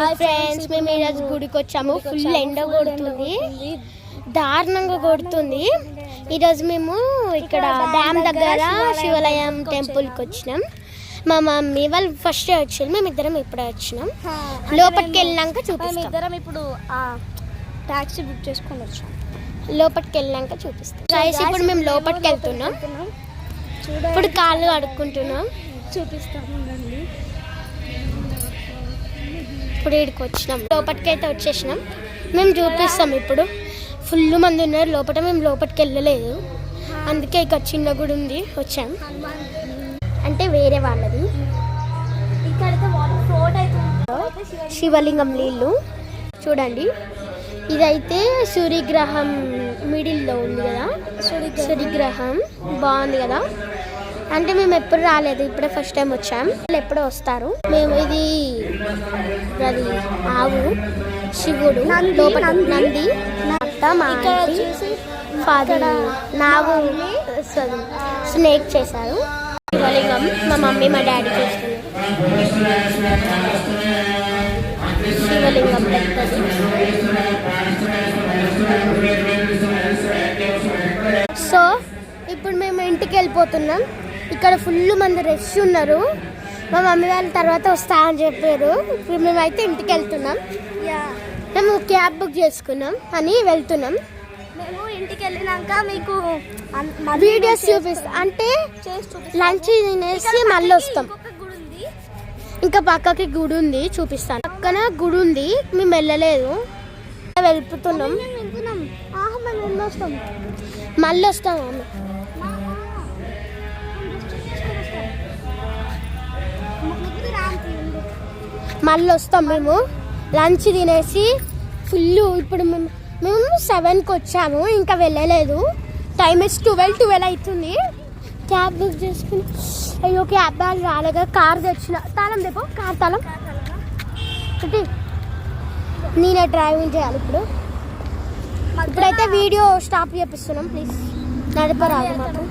Hi friends, మేము ఈరోజు గుడికి వచ్చాము. ఫుల్ ఎండ కొడుతుంది, దారుణంగా కొడుతుంది. ఈరోజు మేము ఇక్కడ డ్యామ్ దగ్గర శివాలయం టెంపుల్కి వచ్చినాం. మా మమ్మీ వాళ్ళు ఫస్ట్ వచ్చారు, మేమిద్దరం ఇప్పుడే వచ్చినాం. లోపలికి వెళ్ళినాక చూపిస్తాం. ఇద్దరం ఇప్పుడు టాక్సీ బుక్ చేసుకొని వచ్చాం. లోపలికి వెళ్ళినాక చూపిస్తాం. రైస్ ఇప్పుడు మేము లోపలికి వెళ్తున్నాం. ఇప్పుడు కాళ్ళు కడుక్కుంటున్నాం. చూపిస్తాము. ఇప్పుడు ఇక్కడికి వచ్చినాం. లోపలికి అయితే వచ్చేసినాం. మేము చూపిస్తాం. ఇప్పుడు ఫుల్ మంది ఉన్నారు లోపల. మేము లోపలికి వెళ్ళలేదు, అందుకే ఇక్కడ చిన్న గుడి ఉంది వచ్చాం. అంటే వేరే వాళ్ళది. శివలింగం నీళ్ళు చూడండి. ఇదైతే సూర్యగ్రహం మిడిల్లో ఉంది కదా, సూర్యగ్రహం బాగుంది కదా. అంటే మేము ఎప్పుడు రాలేదు, ఇప్పుడే ఫస్ట్ టైం వచ్చాం. వాళ్ళు ఎప్పుడో వస్తారు. మేము ఇది అది ఆవు, శివుడు, లోపల నంది, అత్త, మా ఆంటీ, ఫాదర్, నాగు స్నేక్ చేశారు. శివలింగం మా మమ్మీ మా డాడీ చేస్తున్నారు. శివలింగం పెద్దది. సో ఇప్పుడు మేము ఇంటికి వెళ్ళిపోతున్నాం. ఇక్కడ ఫుల్ మంది రష్ ఉన్నారు. మా మమ్మీ వాళ్ళ తర్వాత వస్తా అని చెప్పారు. ఇప్పుడు మేమైతే ఇంటికి వెళ్తున్నాం. మేము క్యాబ్ బుక్ చేసుకున్నాం అని వెళ్తున్నాం. మేము ఇంటికి వెళ్ళినాక మీకు వీడియోస్ చూపిస్తాం. అంటే లంచ్ తినేసి మళ్ళీ వస్తాం. ఇంకా పక్కకి గుడి ఉంది, చూపిస్తాను. పక్కన గుడి ఉంది, మేము వెళ్ళలేదు, వెళ్తున్నాం. మళ్ళీ వస్తాం. మళ్ళీ వస్తాం. మేము లంచ్ తినేసి ఫుల్. ఇప్పుడు మేము 7కి వచ్చాము, ఇంకా వెళ్ళలేదు. టైం ఇస్ 12 అవుతుంది. క్యాబ్ బుక్ చేసుకుని, అయ్యో క్యాబ్ వాళ్ళు రాలేగా. కార్ తెచ్చిన తాళం దేపో, కార్ తాళం నేనే డ్రైవింగ్ చేయాలి. ఇప్పుడైతే వీడియో స్టాప్ చేపిస్తున్నాం. ప్లీజ్ నడపరాదు మాకు.